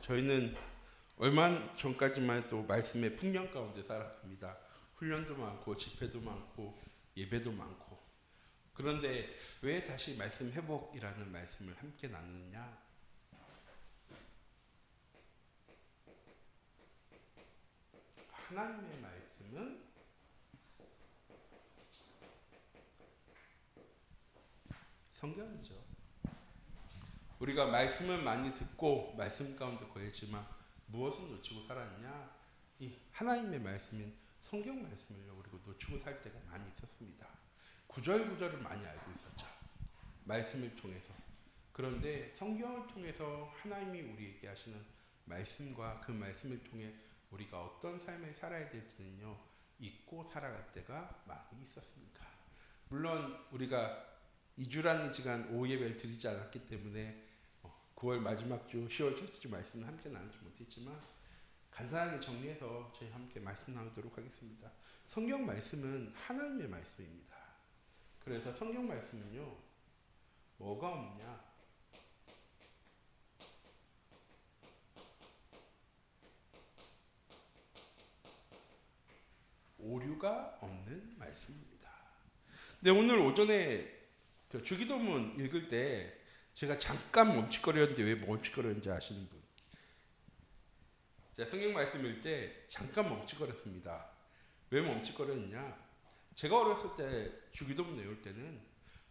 저희는 얼마 전까지만 해도 말씀의 풍년 가운데 살았습니다. 훈련도 많고 집회도 많고 예배도 많고. 그런데 왜 다시 말씀 회복이라는 말씀을 함께 나누느냐? 하나님의 말씀은 성경이죠. 우리가 말씀은 많이 듣고 말씀 가운데 거했지만 무엇을 놓치고 살았냐? 이 하나님의 말씀인 성경 말씀을 우리가 놓치고 살 때가 많이 있었습니다. 구절구절을 많이 알고 있었죠. 말씀을 통해서. 그런데 성경을 통해서 하나님이 우리에게 하시는 말씀과 그 말씀을 통해 우리가 어떤 삶을 살아야 될지는요, 잊고 살아갈 때가 많이 있었습니다. 물론 우리가 2주라는 시간 오후 예배를 드리지 않았기 때문에 9월 마지막 주 10월 첫째 주 말씀을 함께 나누지 못했지만 간단하게 정리해서 저희 함께 말씀 나누도록 하겠습니다. 성경 말씀은 하나님의 말씀입니다. 그래서 성경 말씀은요, 뭐가 없냐? 오류가 없는 말씀입니다. 근데 오늘 오전에 주기도문 읽을 때 제가 잠깐 멈칫거렸는데 왜 멈칫거렸는지 아시는 분? 제가 성경 말씀 읽을 때 잠깐 멈칫거렸습니다. 왜 멈칫거렸냐? 제가 어렸을 때 주기도문 외울 때는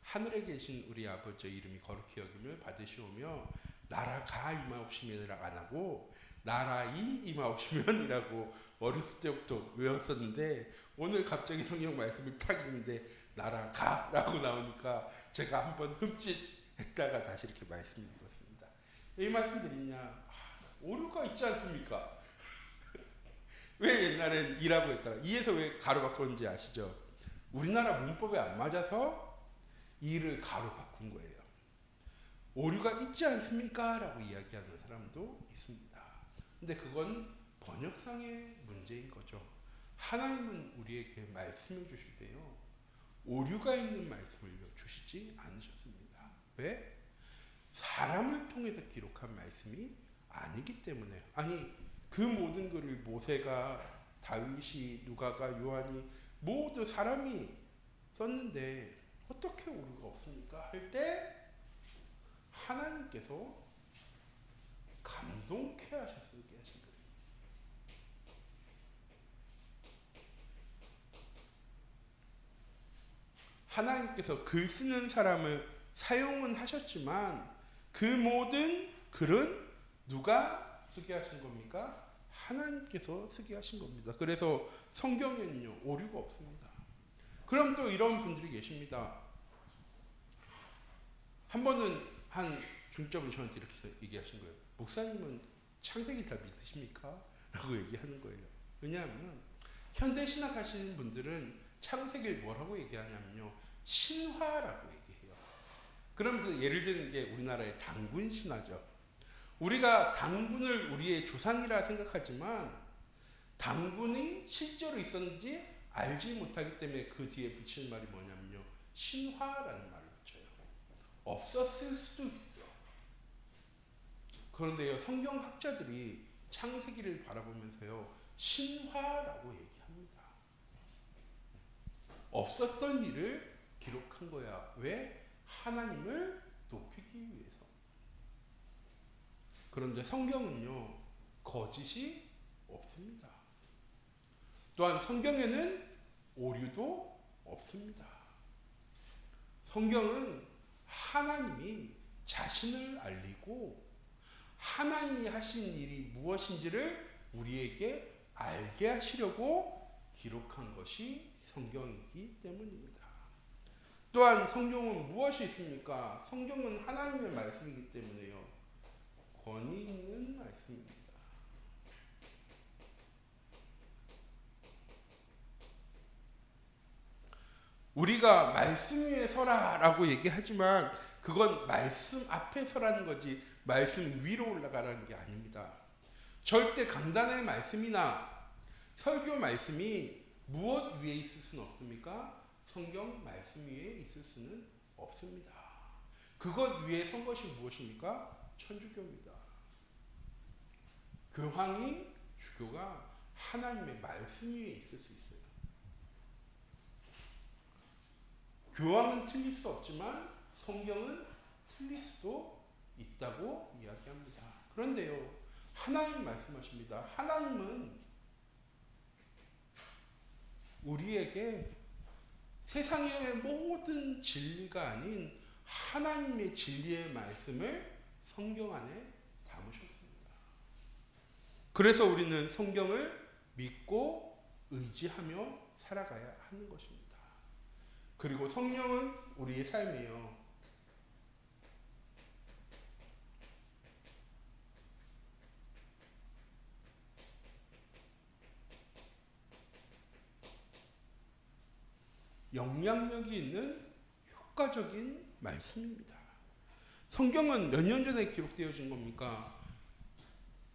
하늘에 계신 우리 아버지의 이름이 거룩히 여김을 받으시오며 나라가 임하옵시면이라고 안 하고 나라이 임하옵시면이라고 어렸을 때부터 외웠었는데 오늘 갑자기 성경 말씀을 딱 읽는데 나라가라고 나오니까 제가 한번 흠칫했다가 다시 이렇게 말씀 읽었습니다. 이 말씀 드리냐? 오류가 있지 않습니까? 왜 옛날엔 이라고 했다가 이에서 왜 가로 바꿨는지 아시죠? 우리나라 문법에 안 맞아서 이를 가로 바꾼 거예요. 오류가 있지 않습니까? 라고 이야기하는 사람도 있습니다. 근데 그건 번역상의 문제인 거죠. 하나님은 우리에게 말씀을 주실 때요, 오류가 있는 말씀을 주시지 않으셨습니다. 왜? 사람을 통해서 기록한 말씀이 아니기 때문에. 아니, 그 모든 글을 모세가, 다윗이, 누가가, 요한이 모두 사람이 썼는데 어떻게 오류가 없습니까? 할 때 하나님께서 감동케 하셨게 하신 거예요. 하나님께서 글 쓰는 사람을 사용은 하셨지만 그 모든 글은 누가 쓰게 하신 겁니까? 하나님께서 쓰게 하신 겁니다. 그래서 성경에는요, 오류가 없습니다. 그럼 또 이런 분들이 계십니다. 한 번은 한 중직자분이 저한테 이렇게 얘기하신 거예요. 목사님은 창세기 다 믿으십니까? 라고 얘기하는 거예요. 왜냐하면 현대신학 하시는 분들은 창세기를 뭐라고 얘기하냐면요, 신화라고 얘기해요. 그러면서 예를 드는 게 우리나라의 당군 신화죠. 우리가 당군을 우리의 조상이라 생각하지만 당군이 실제로 있었는지 알지 못하기 때문에 그 뒤에 붙이는 말이 뭐냐면요, 신화라는 말을 붙여요. 없었을 수도 있어. 그런데요, 성경학자들이 창세기를 바라보면서요, 신화라고 얘기합니다. 없었던 일을 기록한 거야. 왜? 하나님을 높이기 위해서. 그런데 성경은요, 거짓이 없습니다. 또한 성경에는 오류도 없습니다. 성경은 하나님이 자신을 알리고 하나님이 하신 일이 무엇인지를 우리에게 알게 하시려고 기록한 것이 성경이기 때문입니다. 또한 성경은 무엇이 있습니까? 성경은 하나님의 말씀이기 때문에요, 권위 있는 말씀입니다. 우리가 말씀 위에 서라라고 얘기하지만 그건 말씀 앞에 서라는 거지 말씀 위로 올라가라는 게 아닙니다. 절대 강단의 말씀이나 설교 말씀이 무엇 위에 있을 수는 없습니까? 성경 말씀 위에 있을 수는 없습니다. 그것 위에 선 것이 무엇입니까? 천주교입니다. 교황이 주교가 하나님의 말씀 위에 있을 수 있어요. 교황은 틀릴 수 없지만 성경은 틀릴 수도 있다고 이야기합니다. 그런데요, 하나님 말씀하십니다. 하나님은 우리에게 세상의 모든 진리가 아닌 하나님의 진리의 말씀을 성경 안에 담으셨습니다. 그래서 우리는 성경을 믿고 의지하며 살아가야 하는 것입니다. 그리고 성령은 우리의 삶이에요. 영향력이 있는 효과적인 말씀입니다. 성경은 몇 년 전에 기록되어진 겁니까?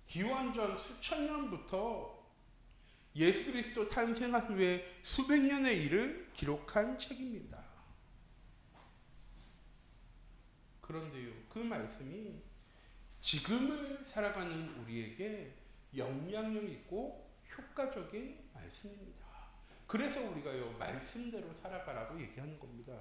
기원전 수천 년부터 예수 그리스도 탄생한 후에 수백 년의 일을 기록한 책입니다. 그런데요, 그 말씀이 지금을 살아가는 우리에게 영향력 있고 효과적인 말씀입니다. 그래서 우리가요, 말씀대로 살아가라고 얘기하는 겁니다.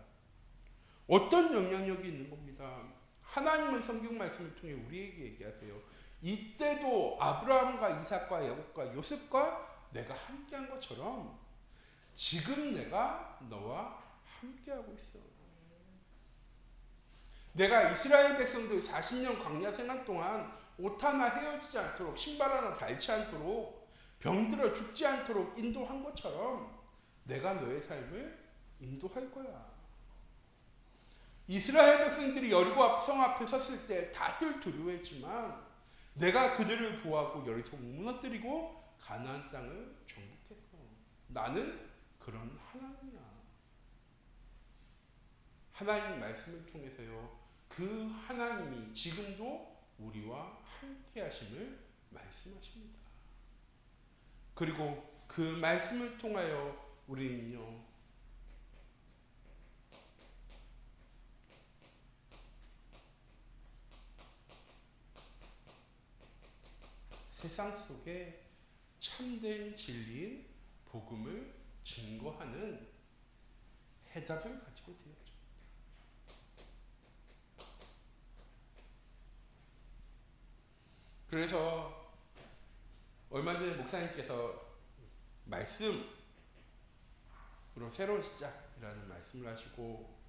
어떤 영향력이 있는 겁니다. 하나님은 성경 말씀을 통해 우리에게 얘기하세요. 이때도 아브라함과 이삭과 야곱과 요셉과 내가 함께한 것처럼 지금 내가 너와 함께하고 있어. 내가 이스라엘 백성들 40년 광야 생활 동안 옷 하나 헤어지지 않도록, 신발 하나 닳지 않도록, 병들어 죽지 않도록 인도한 것처럼 내가 너의 삶을 인도할 거야. 이스라엘 백성들이 여리고 성 앞에 섰을 때 다들 두려워했지만 내가 그들을 보호하고 여리고 무너뜨리고 가나안 땅을 정복했어. 나는 그런 하나님이야. 하나님 말씀을 통해서요, 그 하나님이 지금도 우리와 함께 하심을 말씀하십니다. 그리고 그 말씀을 통하여 우리는요, 세상 속에 참된 진리인 복음을 증거하는 해답을 가지게 되었죠. 그래서 얼마 전에 목사님께서 말씀으로 새로운 시작이라는 말씀을 하시고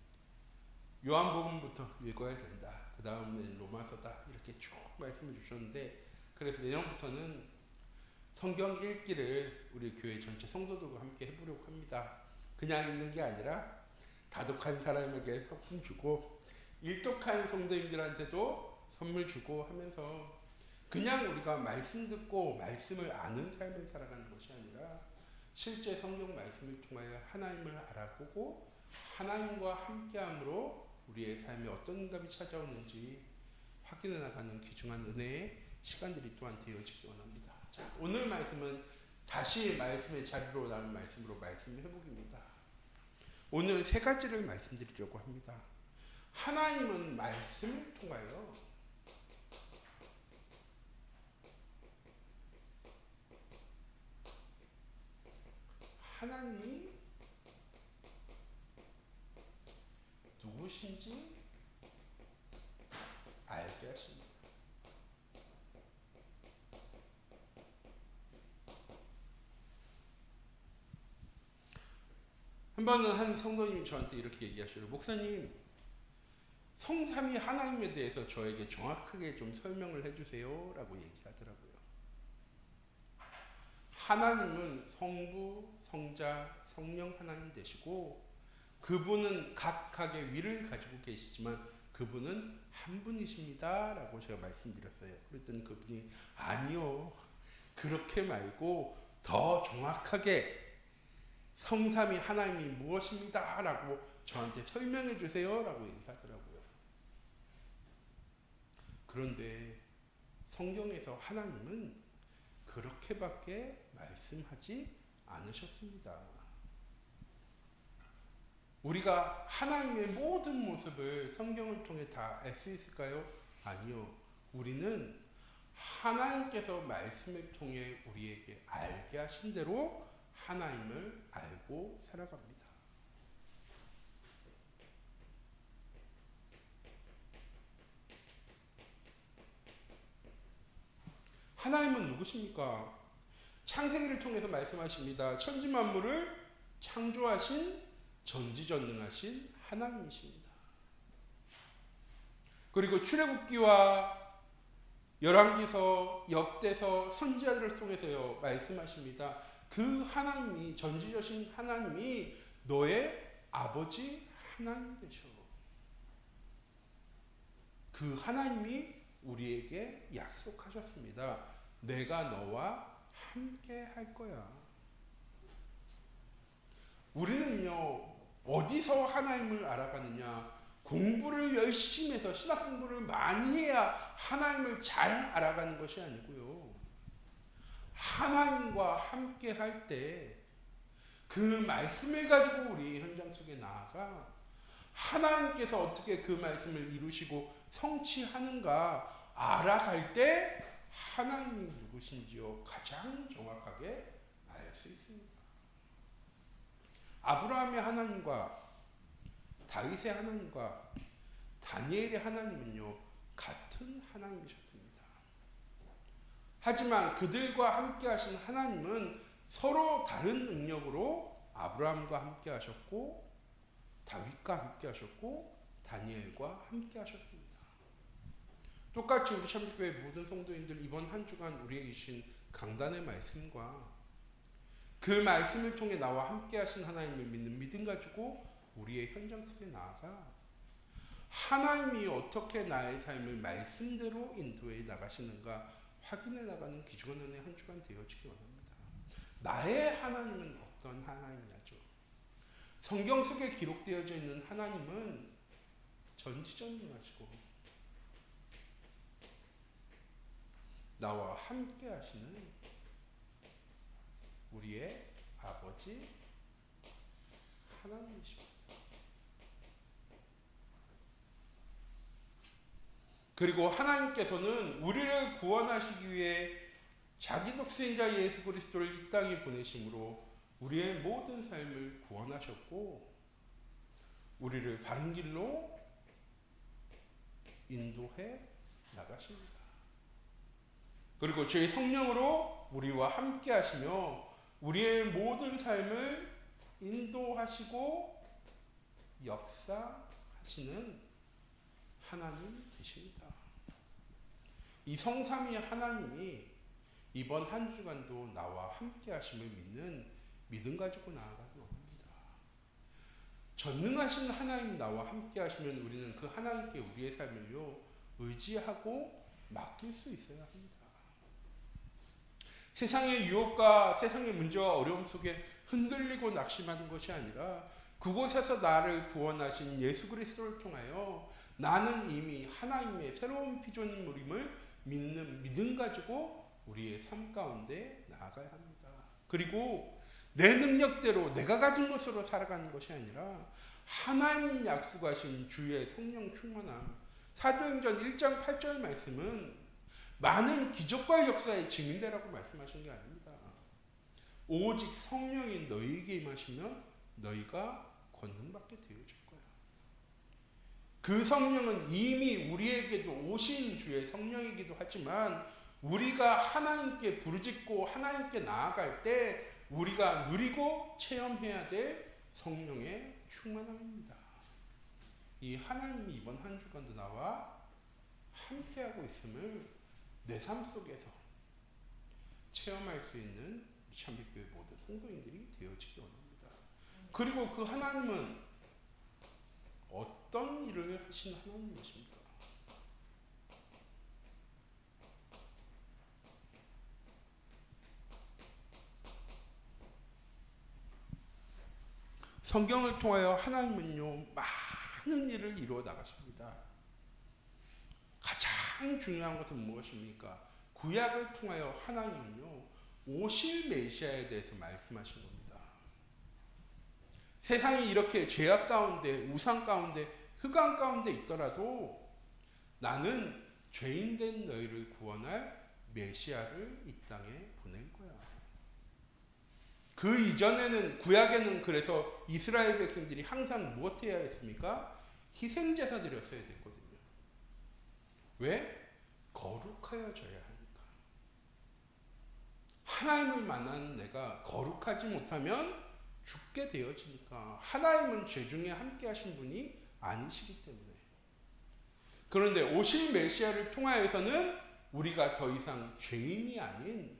요한복음부터 읽어야 된다. 그 다음에 로마서다. 이렇게 쭉 말씀을 주셨는데, 그래서 내년부터는 성경 읽기를 우리 교회 전체 성도들과 함께 해보려고 합니다. 그냥 읽는 게 아니라 다독한 사람에게 선물 주고 일독한 성도님들한테도 선물 주고 하면서 그냥 우리가 말씀 듣고 말씀을 아는 삶을 살아가는 것이 아니라 실제 성경 말씀을 통하여 하나님을 알아보고 하나님과 함께함으로 우리의 삶에 어떤 응답이 찾아오는지 확인해 나가는 귀중한 은혜의 시간들이 또한 되어지기 원합니다. 자, 오늘 말씀은 다시 말씀의 자리로 나온 말씀으로 말씀 회복입니다. 오늘은 세 가지를 말씀드리려고 합니다. 하나님은 말씀을 통하여 하나님이 누구신지 알게 하십니다. 한 번은 한 성도님이 저한테 이렇게 얘기하셔요. 목사님, 성삼위 하나님에 대해서 저에게 정확하게 좀 설명을 해주세요 라고 얘기하더라고요. 하나님은 성부, 성자, 성령 하나님 되시고 그분은 각각의 위를 가지고 계시지만 그분은 한 분이십니다 라고 제가 말씀드렸어요. 그랬더니 그분이 아니요, 그렇게 말고 더 정확하게 성삼위 하나님이 무엇입니다 라고 저한테 설명해 주세요 라고 얘기하더라고요. 그런데 성경에서 하나님은 그렇게밖에 말씀하지 않으셨습니다. 우리가 하나님의 모든 모습을 성경을 통해 다 알 수 있을까요? 아니요. 우리는 하나님께서 말씀을 통해 우리에게 알게 하신 대로 하나님을 알고 살아갑니다. 하나님은 누구십니까? 창세기를 통해서 말씀하십니다. 천지 만물을 창조하신 전지전능하신 하나님이십니다. 그리고 출애굽기와 열왕기서, 역대서, 선지자들을 통해서요 말씀하십니다. 그 하나님이, 전지전능하신 하나님이 너의 아버지 하나님 되셔. 그 하나님이 우리에게 약속하셨습니다. 내가 너와 함께 할 거야. 우리는요 어디서 하나님을 알아가느냐? 공부를 열심히 해서 신학 공부를 많이 해야 하나님을 잘 알아가는 것이 아니고요. 하나님과 함께 할 때 그 말씀을 가지고 우리 현장 속에 나아가 하나님께서 어떻게 그 말씀을 이루시고 성취하는가 알아갈 때 하나님이 누구신지요 가장 정확하게 알 수 있습니다. 아브라함의 하나님과 다윗의 하나님과 다니엘의 하나님은요 같은 하나님이셨습니다. 하지만 그들과 함께 하신 하나님은 서로 다른 능력으로 아브라함과 함께 하셨고 다윗과 함께 하셨고 다니엘과 함께 하셨습니다. 똑같이 우리 참교회 모든 성도인들 이번 한 주간 우리에게 주신 강단의 말씀과 그 말씀을 통해 나와 함께 하신 하나님을 믿는 믿음 가지고 우리의 현장 속에 나아가 하나님이 어떻게 나의 삶을 말씀대로 인도해 나가시는가 확인해 나가는 귀중한 은혜의 한 주간 되어지기 원합니다. 나의 하나님은 어떤 하나님이냐죠. 성경 속에 기록되어져 있는 하나님은 전지전능하시고 나와 함께 하시는 우리의 아버지 하나님이십니다. 그리고 하나님께서는 우리를 구원하시기 위해 자기 독생자 예수 그리스도를 이 땅에 보내심으로 우리의 모든 삶을 구원하셨고 우리를 바른 길로 인도해 나가십니다. 그리고 주의 성령으로 우리와 함께 하시며 우리의 모든 삶을 인도하시고 역사하시는 하나님 되십니다. 이 성삼위 하나님이 이번 한 주간도 나와 함께 하심을 믿는 믿음 가지고 나아가기 원합니다. 전능하신 하나님 나와 함께 하시면 우리는 그 하나님께 우리의 삶을요 의지하고 맡길 수 있어야 합니다. 세상의 유혹과 세상의 문제와 어려움 속에 흔들리고 낙심하는 것이 아니라 그곳에서 나를 구원하신 예수 그리스도를 통하여 나는 이미 하나님의 새로운 피조물임을 믿는 믿음 가지고 우리의 삶 가운데 나아가야 합니다. 그리고 내 능력대로 내가 가진 것으로 살아가는 것이 아니라 하나님 약속하신 주의 성령 충만함. 사도행전 1장 8절 말씀은 많은 기적과 역사의 증인되라고 말씀하신 게 아닙니다. 오직 성령이 너희에게 임하시면 너희가 권능받게 되어질 거야. 그 성령은 이미 우리에게도 오신 주의 성령이기도 하지만 우리가 하나님께 부르짖고 하나님께 나아갈 때 우리가 누리고 체험해야 될 성령의 충만함입니다. 이 하나님이 이번 한 주간도 나와 함께하고 있음을 내 삶 속에서 체험할 수 있는 참빛교회 모든 성도인들이 되어지기 원합니다. 그리고 그 하나님은 어떤 일을 하신 하나님이십니까? 성경을 통하여 하나님은요 많은 일을 이루어 나가십니다. 가장 중요한 것은 무엇입니까? 구약을 통하여 하나님은요 오실 메시아에 대해서 말씀하신 겁니다. 세상이 이렇게 죄악 가운데 우상 가운데 흑암 가운데 있더라도 나는 죄인된 너희를 구원할 메시아를 이 땅에 보낸 거야. 그 이전에는 구약에는 그래서 이스라엘 백성들이 항상 무엇 해야 했습니까? 희생제사 드렸어야 됐거든요. 왜? 거룩하여져야 하니까. 하나님을 만난 내가 거룩하지 못하면 죽게 되어지니까. 하나님은 죄 중에 함께 하신 분이 아니시기 때문에. 그런데 오실 메시아를 통하여서는 우리가 더 이상 죄인이 아닌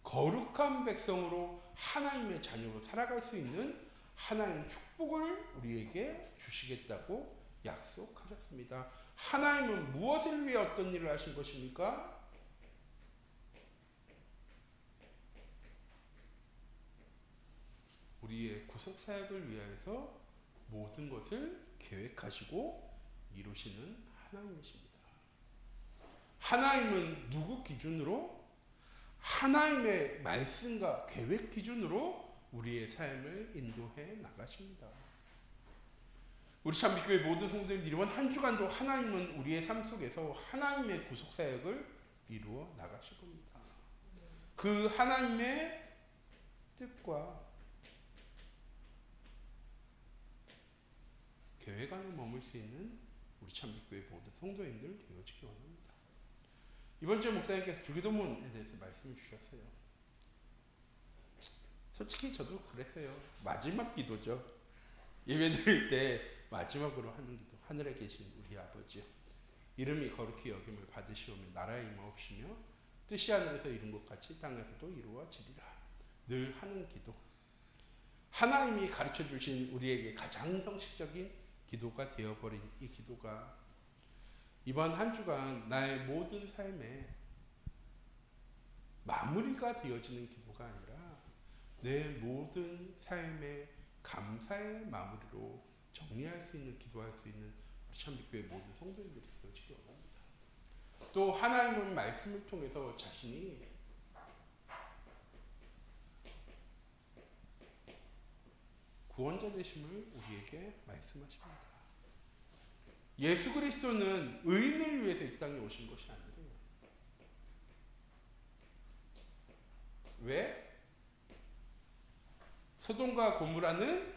거룩한 백성으로 하나님의 자녀로 살아갈 수 있는 하나님의 축복을 우리에게 주시겠다고 약속하셨습니다. 하나님은 무엇을 위해 어떤 일을 하신 것입니까? 우리의 구속 사역을 위하여서 모든 것을 계획하시고 이루시는 하나님이십니다. 하나님은 누구 기준으로? 하나님의 말씀과 계획 기준으로 우리의 삶을 인도해 나가십니다. 우리 참빛교회 모든 성도님들 이번 한 주간도 하나님은 우리의 삶 속에서 하나님의 구속 사역을 이루어 나가실 겁니다. 그 하나님의 뜻과 계획 안에 머물 수 있는 우리 참빛교회 모든 성도님들 되어지기 원합니다. 이번 주에 목사님께서 주기도문에 대해서 말씀해 주셨어요. 솔직히 저도 그랬어요. 마지막 기도죠. 예배 드릴 때 마지막으로 하는 기도. 하늘에 계신 우리 아버지, 이름이 거룩히 여김을 받으시오며 나라에 임하옵시며 뜻이 하늘에서 이룬 것 같이 땅에서도 이루어지리라. 늘 하는 기도. 하나님이 가르쳐 주신 우리에게 가장 형식적인 기도가 되어버린 이 기도가 이번 한 주간 나의 모든 삶에 마무리가 되어지는 기도가 아니라 내 모든 삶의 감사의 마무리로 정리할 수 있는, 기도할 수 있는 참빛교회 모든 성도님들이 되어지기 원합니다. 또 하나님은 말씀을 통해서 자신이 구원자 되심을 우리에게 말씀하십니다. 예수 그리스도는 의인을 위해서 이 땅에 오신 것이 아니에요. 왜? 소돔과 고모라는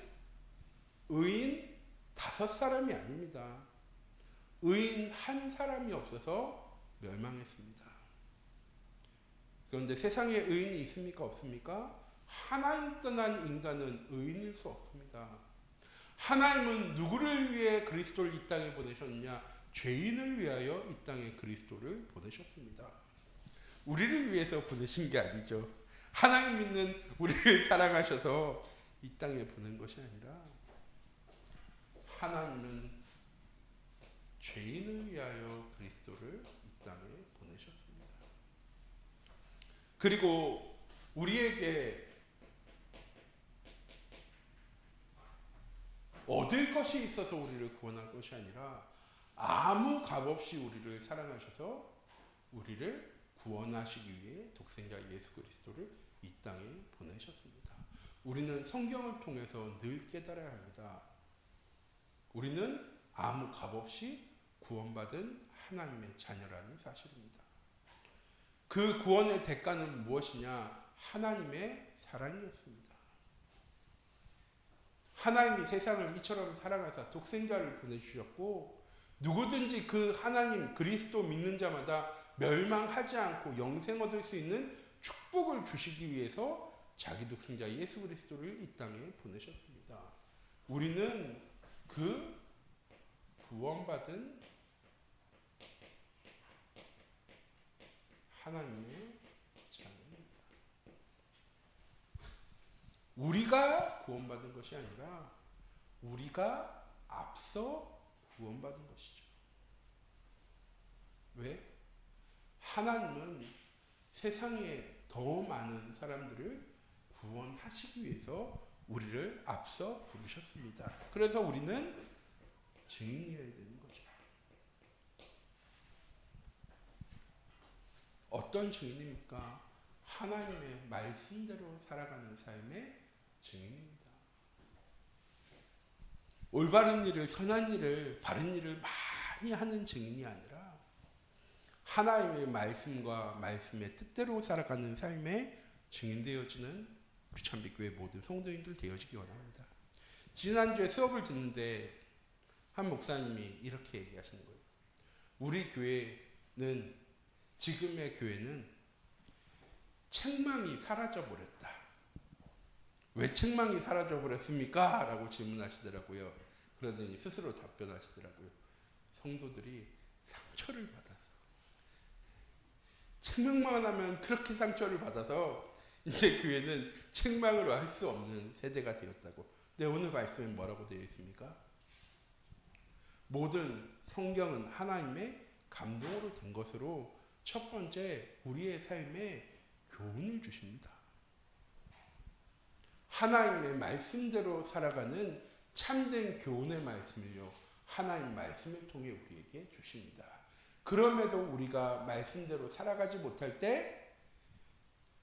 의인 5사람이 아닙니다. 의인 한 사람이 없어서 멸망했습니다. 그런데 세상에 의인이 있습니까? 없습니까? 하나님 떠난 인간은 의인일 수 없습니다. 하나님은 누구를 위해 그리스도를 이 땅에 보내셨느냐? 죄인을 위하여 이 땅에 그리스도를 보내셨습니다. 우리를 위해서 보내신 게 아니죠. 하나님 믿는 우리를 사랑하셔서 이 땅에 보낸 것이 아니라 하나님은 죄인을 위하여 그리스도를 이 땅에 보내셨습니다. 그리고 우리에게 얻을 것이 있어서 우리를 구원할 것이 아니라 아무 값 없이 우리를 사랑하셔서 우리를 구원하시기 위해 독생자 예수 그리스도를 이 땅에 보내셨습니다. 우리는 성경을 통해서 늘 깨달아야 합니다. 우리는 아무 값 없이 구원받은 하나님의 자녀라는 사실입니다. 그 구원의 대가는 무엇이냐? 하나님의 사랑이었습니다. 하나님이 세상을 이처럼 사랑하사 독생자를 보내주셨고 누구든지 그 하나님 그리스도 믿는 자마다 멸망하지 않고 영생 얻을 수 있는 축복을 주시기 위해서 자기 독생자 예수 그리스도를 이 땅에 보내셨습니다. 우리는 그 구원받은 하나님의 자녀입니다. 우리가 구원받은 것이 아니라 우리가 앞서 구원받은 것이죠. 왜? 하나님은 세상에 더 많은 사람들을 구원하시기 위해서 우리를 앞서 부르셨습니다. 그래서 우리는 증인이어야 되는 거죠. 어떤 증인입니까? 하나님의 말씀대로 살아가는 삶의 증인입니다. 올바른 일을, 선한 일을, 바른 일을 많이 하는 증인이 아니라 하나님의 말씀과 말씀의 뜻대로 살아가는 삶에 증인되어지는 우리 참빛교회 모든 성도님들 되어지기 원합니다. 지난주에 수업을 듣는데 한 목사님이 이렇게 얘기하시는 거예요. 우리 교회는, 지금의 교회는 책망이 사라져버렸다. 왜 책망이 사라져버렸습니까? 라고 질문하시더라고요. 그러더니 스스로 답변하시더라고요. 성도들이 상처를 받아서, 책망만 하면 그렇게 상처를 받아서 이제 교회는 책망을 할 수 없는 세대가 되었다고. 근데 오늘 말씀에 뭐라고 되어 있습니까? 모든 성경은 하나님의 감동으로 된 것으로 첫 번째 우리의 삶에 교훈을 주십니다. 하나님의 말씀대로 살아가는 참된 교훈의 말씀을요, 하나님 말씀을 통해 우리에게 주십니다. 그럼에도 우리가 말씀대로 살아가지 못할 때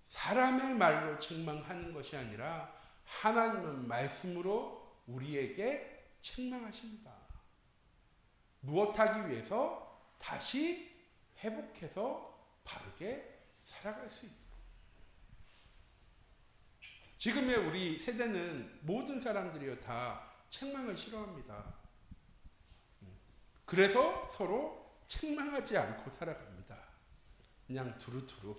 사람의 말로 책망하는 것이 아니라 하나님은 말씀으로 우리에게 책망하십니다. 무엇하기 위해서? 다시 회복해서 바르게 살아갈 수 있도록. 지금의 우리 세대는 모든 사람들이요 다 책망을 싫어합니다. 그래서 서로 책망하지 않고 살아갑니다. 그냥 두루두루.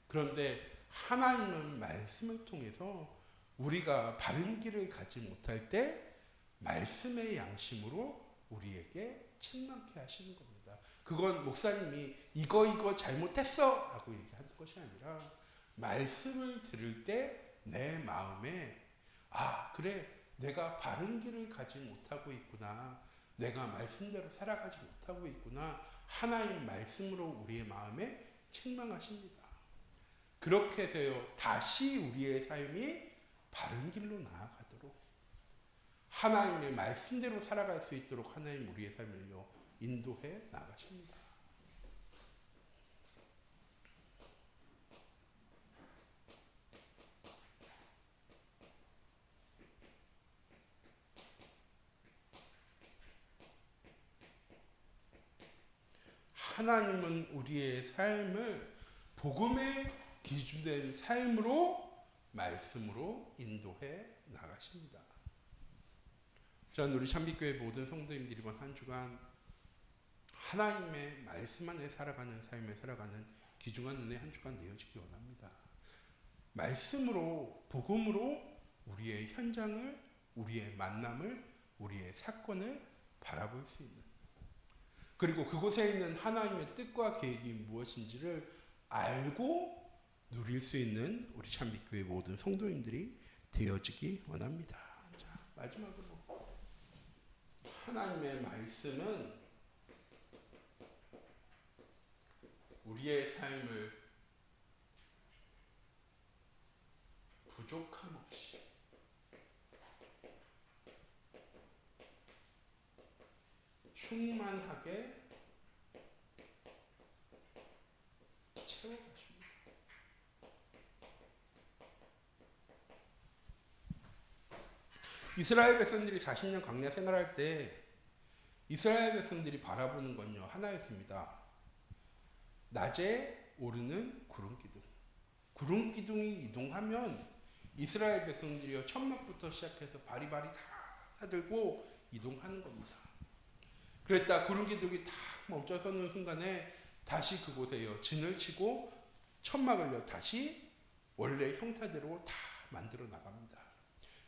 그런데 하나님은 말씀을 통해서 우리가 바른 길을 가지 못할 때 말씀의 양심으로 우리에게 책망케 하시는 겁니다. 그건 목사님이 이거 잘못했어 라고 얘기하는 것이 아니라 말씀을 들을 때 내 마음에 그래, 내가 바른 길을 가지 못하고 있구나, 내가 말씀대로 살아가지 못하고 있구나, 하나님 말씀으로 우리의 마음에 책망하십니다. 그렇게 되어 다시 우리의 삶이 바른 길로 나아가도록, 하나님의 말씀대로 살아갈 수 있도록 하나님 우리의 삶을요 인도해 나가십니다. 하나님은 우리의 삶을 복음의 기준된 삶으로, 말씀으로 인도해 나가십니다. 저는 우리 참빛교회 모든 성도님들이 이번 한 주간 하나님의 말씀 안에 살아가는 삶에 살아가는 귀중한 은혜 한 주간 되어지기 원합니다. 말씀으로, 복음으로 우리의 현장을, 우리의 만남을, 우리의 사건을 바라볼 수 있는, 그리고 그곳에 있는 하나님의 뜻과 계획이 무엇인지를 알고 누릴 수 있는 우리 참빛교회 모든 성도님들이 되어지기 원합니다. 자, 마지막으로 하나님의 말씀은 우리의 삶을 부족함 없이 충만하게 채워가십니다. 이스라엘 백성들이 40년 광야 생활할 때 이스라엘 백성들이 바라보는 건요 하나였습니다. 낮에 오르는 구름 기둥. 구름 기둥이 이동하면 이스라엘 백성들이요 천막부터 시작해서 바리바리 다 들고 이동하는 겁니다. 그랬다 구름 기둥이 딱 멈춰서는 순간에 다시 그곳에요 진을 치고 천막을요 다시 원래 형태대로 다 만들어 나갑니다.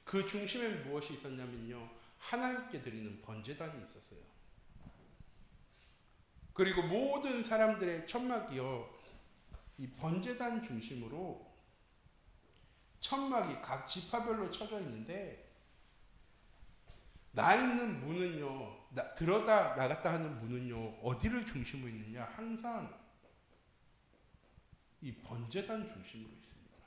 그 중심에 무엇이 있었냐면요 하나님께 드리는 번제단이 있었어요. 그리고 모든 사람들의 천막이요 이 번제단 중심으로 천막이 각 지파별로 쳐져 있는데, 나 있는 문은요, 들어다 나갔다 하는 문은요 어디를 중심으로 있느냐, 항상 이 번제단 중심으로 있습니다.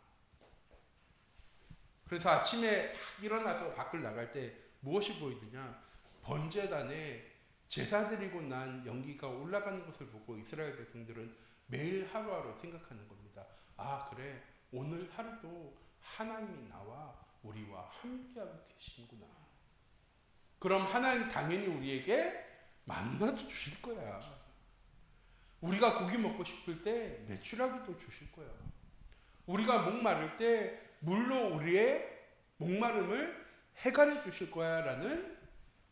그래서 아침에 딱 일어나서 밖을 나갈 때 무엇이 보이느냐, 번제단에 제사 드리고 난 연기가 올라가는 것을 보고 이스라엘 백성들은 매일 하루하루 생각하는 겁니다. 그래, 오늘 하루도 하나님이 나와 우리와 함께하고 계시구나. 그럼 하나님 당연히 우리에게 만나도 주실 거야. 우리가 고기 먹고 싶을 때 메추라기도 주실 거야. 우리가 목마를 때 물로 우리의 목마름을 해결해 주실 거야 라는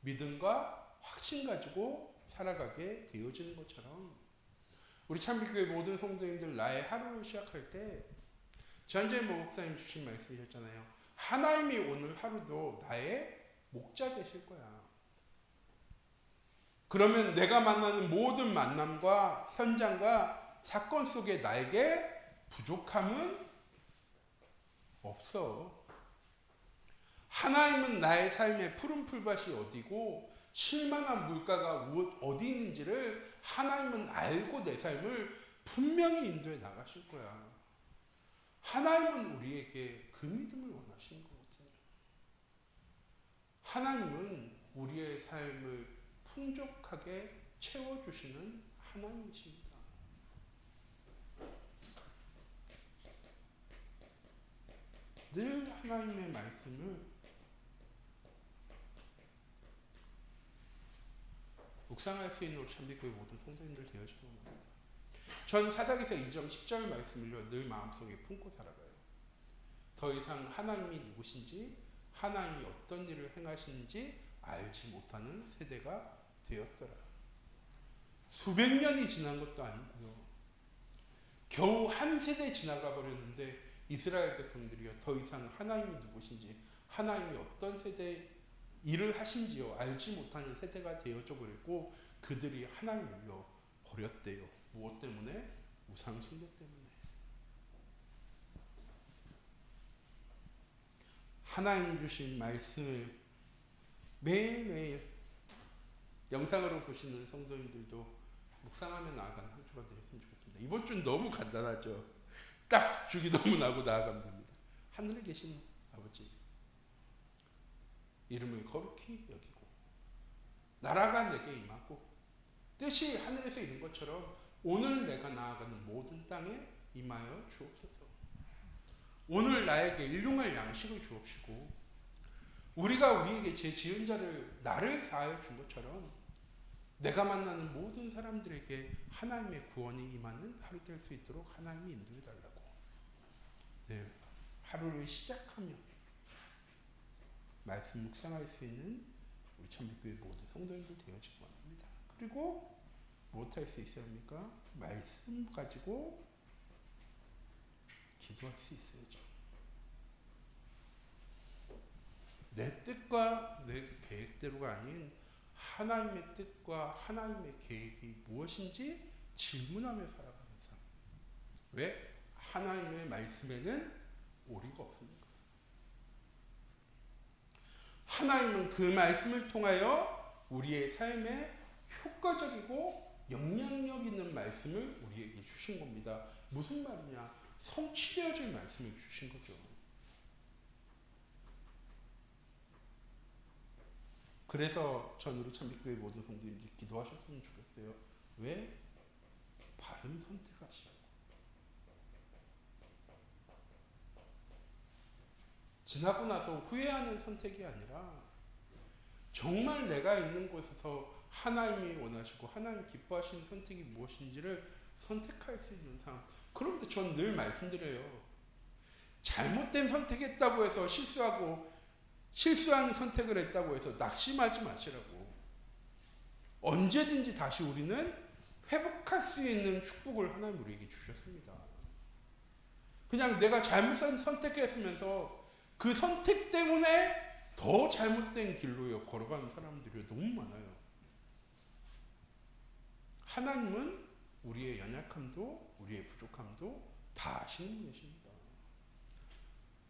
믿음과 확신 가지고 살아가게 되어지는 것처럼 우리 참빛교회 모든 성도님들 나의 하루를 시작할 때 지난주에 목사님 주신 말씀이셨잖아요. 하나님이 오늘 하루도 나의 목자 되실 거야. 그러면 내가 만나는 모든 만남과 현장과 사건 속에 나에게 부족함은 없어. 하나님은 나의 삶의 푸른 풀밭이 어디고 실만한 물가가 어디 있는지를 하나님은 알고 내 삶을 분명히 인도해 나가실 거야. 하나님은 우리에게 그 믿음을 원하시는 거거든요. 하나님은 우리의 삶을 풍족하게 채워주시는 하나님이십니다. 늘 하나님의 말씀을 묵상할 수 있는 우리 참빛교회 모든 성도님들 되어지기 원합니다. 전 사닥에서 2장 10절 말씀을요 늘 마음속에 품고 살아가요. 더 이상 하나님이 누구신지 하나님이 어떤 일을 행하시는지 알지 못하는 세대가 되었더라. 수백 년이 지난 것도 아니고요. 겨우 한 세대 지나가 버렸는데 이스라엘 백성들이요 더 이상 하나님이 누구신지 하나님이 어떤 세대 일을 하신지요 알지 못하는 세대가 되어져 버렸고 그들이 하나님을요 버렸대요. 무엇 때문에? 우상 숭배 때문에. 하나님 주신 말씀을 매일매일 영상으로 보시는 성도님들도 묵상하며 나아가는 한 주가 되었으면 좋겠습니다. 이번 주는 너무 간단하죠. 딱 주기도문 하고 나아가면 됩니다. 하늘에 계신 아버지 이름을 거룩히 여기고 나라가 내게 임하고 뜻이 하늘에서 이룬 것처럼 오늘 내가 나아가는 모든 땅에 임하여 주옵소서. 오늘 나에게 일용할 양식을 주옵시고 우리가 우리에게 제 지은 자를 나를 다하여 준 것처럼 내가 만나는 모든 사람들에게 하나님의 구원이 임하는 하루 될 수 있도록 하나님이 인도해 달라고. 네, 하루를 시작하며 말씀 묵상할 수 있는 우리 참빛교회 모든 성도님들 되어지기 원합니다. 그리고 무엇 할 수 있어야 합니까? 말씀 가지고 기도할 수 있어야죠. 내 뜻과 내 계획대로가 아닌 하나님의 뜻과 하나님의 계획이 무엇인지 질문하며 살아가는 삶. 왜? 하나님의 말씀에는 오류가 없습니까? 하나님은 그 말씀을 통하여 우리의 삶에 효과적이고 영향력 있는 말씀을 우리에게 주신 겁니다. 무슨 말이냐? 성취되어질 말씀을 주신 거죠. 그래서 전 우리 참빛교회 모든 성도님들이 기도하셨으면 좋겠어요. 왜? 바른 선택하시라고. 지나고 나서 후회하는 선택이 아니라 정말 내가 있는 곳에서 하나님이 원하시고 하나님 기뻐하시는 선택이 무엇인지를 선택할 수 있는 삶. 그런데 전 늘 말씀드려요. 잘못된 선택했다고 해서 실수한 선택을 했다고 해서 낙심하지 마시라고. 언제든지 다시 우리는 회복할 수 있는 축복을 하나님 우리에게 주셨습니다. 그냥 내가 잘못한 선택했으면서 그 선택 때문에 더 잘못된 길로 걸어가는 사람들이 너무 많아요. 하나님은 우리의 연약함도 우리의 부족함도 다 아시는 분이십니다.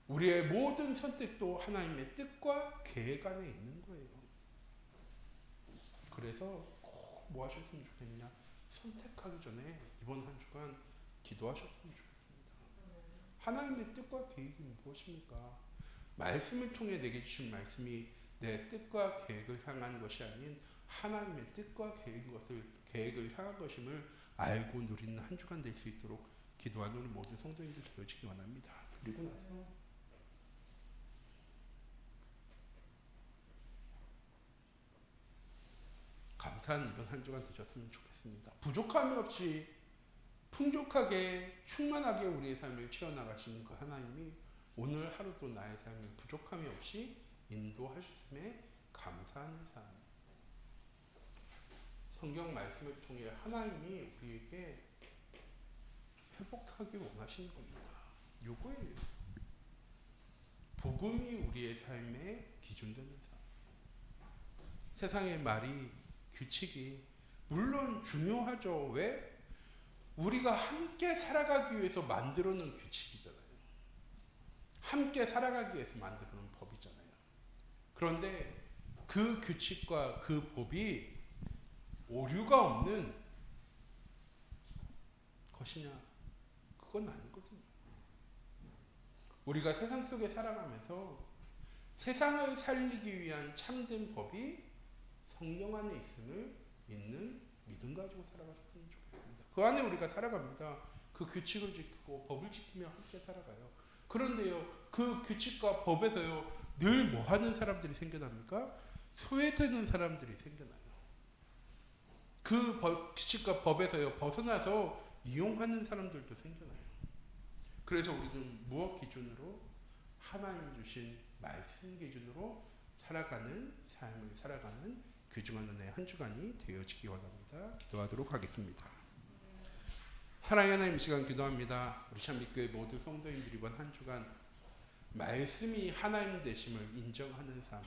우리의 모든 선택도 하나님의 뜻과 계획 안에 있는 거예요. 그래서 꼭 뭐 하셨으면 좋겠냐? 선택하기 전에 이번 한 주간 기도하셨으면 좋겠습니다. 하나님의 뜻과 계획이 무엇입니까? 말씀을 통해 내게 주신 말씀이 내 뜻과 계획을 향한 것이 아닌 하나님의 뜻과 계획을 향한 것임을 알고 누리는 한 주간 될 수 있도록 기도하는 우리 모든 성도님들 되어지기 원합니다. 그리고 나서 감사 감사한 이번 한 주간 되셨으면 좋겠습니다. 부족함이 없이 풍족하게 충만하게 우리의 삶을 채워나가시는 그 하나님이 오늘 하루도 나의 삶을 부족함이 없이 인도하셨음에 감사하는 삶. 성경 말씀을 통해 하나님이 우리에게 회복하기 원하시는 겁니다. 요거예요. 복음이 우리의 삶의 기준되는 삶. 세상의 말이, 규칙이 물론 중요하죠. 왜? 우리가 함께 살아가기 위해서 만들어 놓은 규칙이잖아요. 함께 살아가기 위해서 만들어 놓은 법이잖아요. 그런데 그 규칙과 그 법이 오류가 없는 것이냐? 그건 아니거든요. 우리가 세상 속에 살아가면서 세상을 살리기 위한 참된 법이 성령 안에 있음을 믿는 믿음 가지고 살아가셨으면 좋겠습니다. 그 안에 우리가 살아갑니다. 그 규칙을 지키고 법을 지키며 함께 살아가요. 그런데요, 그 규칙과 법에서요, 늘 뭐 하는 사람들이 생겨납니까? 소외되는 사람들이 생겨나요. 그 규칙과 법에서요, 벗어나서 이용하는 사람들도 생겨나요. 그래서 우리는 무엇 기준으로? 하나님 주신 말씀 기준으로 살아가는 삶을 살아가는 귀중한 은혜의 한 주간이 되어지기 원합니다. 기도하도록 하겠습니다. 사랑의 하나님, 이 시간 기도합니다. 우리 참빛교회 모든 성도님들이 이번 한 주간 말씀이 하나님 되심을 인정하는 삶,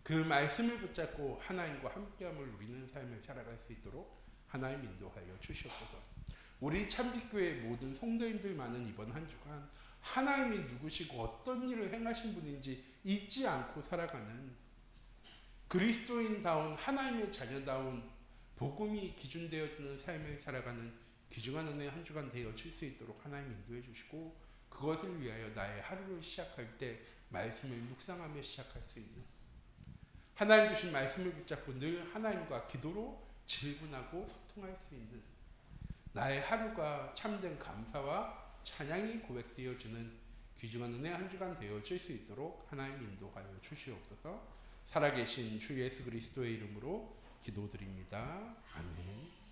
그 말씀을 붙잡고 하나님과 함께함을 누리는 삶을 살아갈 수 있도록 하나님 인도하여 주시옵소서. 우리 참빛교회 모든 성도님들 많은 이번 한 주간 하나님이 누구시고 어떤 일을 행하신 분인지 잊지 않고 살아가는 그리스도인다운 하나님의 자녀다운 복음이 기준되어지는 삶을 살아가는 귀중한 은혜의 한 주간 되어질 수 있도록 하나님 인도해 주시고, 그것을 위하여 나의 하루를 시작할 때 말씀을 묵상하며 시작할 수 있는, 하나님 주신 말씀을 붙잡고 늘 하나님과 기도로 질문하고 소통할 수 있는 나의 하루가 참된 감사와 찬양이 고백되어지는 귀중한 은혜 한 주간 되어질 수 있도록 하나님 인도하여 주시옵소서. 살아계신 주 예수 그리스도의 이름으로 기도드립니다. 아멘.